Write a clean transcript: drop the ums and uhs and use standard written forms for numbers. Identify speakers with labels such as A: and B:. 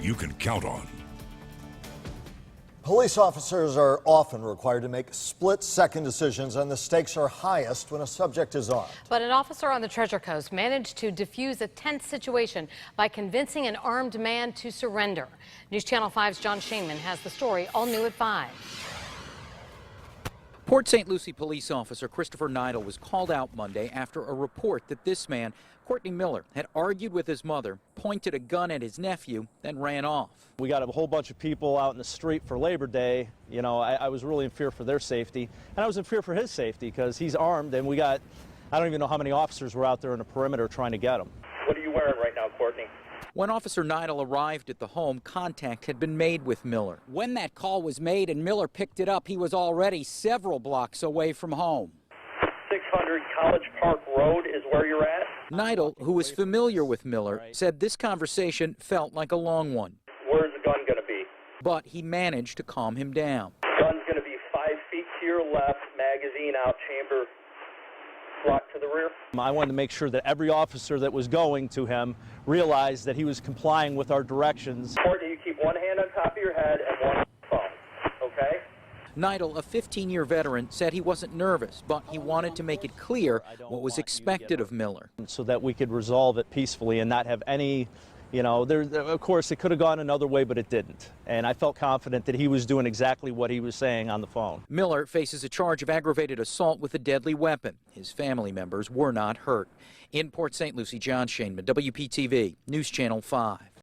A: you can count on.
B: Police officers are often required to make split-second decisions, and the stakes are highest when a subject is armed.
C: But an officer on the Treasure Coast managed to defuse a tense situation by convincing an armed man to surrender. News Channel 5's John Shainman has the story, all new at 5.
D: Port St. Lucie police officer Christopher Neidl was called out Monday after a report that this man, Courtney Miller, had argued with his mother, pointed a gun at his nephew, then ran off.
E: We got a whole bunch of people out in the street for Labor Day. You know, I was really in fear for their safety, and I was in fear for his safety because he's armed, and I don't even know how many officers were out there in the perimeter trying to get him.
F: What are you wearing right now, Courtney?
D: When Officer Neidl arrived at the home, contact had been made with Miller. When that call was made and Miller picked it up, he was already several blocks away from home.
F: 600 College Park Road is where you're at?
D: Neidl, who was familiar with Miller, said this conversation felt like a long one.
F: Where's the gun going to be?
D: But he managed to calm him down.
F: Gun's going to be 5 feet to your left, magazine out, chamber locked to the rear.
E: I wanted to make sure that every officer that was going to him realized that he was complying with our directions.
F: Courtney, you keep one hand on top of your head and one on the phone, okay?
D: Neidl, a 15-year veteran, said he wasn't nervous, but he wanted to make it clear what was expected of Miller.
E: So that we could resolve it peacefully and not have any, you know, of course it could have gone another way, but it didn't. And I felt confident that he was doing exactly what he was saying on the phone.
D: Miller faces a charge of aggravated assault with a deadly weapon. His family members were not hurt. In Port St. Lucie, John Shainman, WPTV News Channel 5.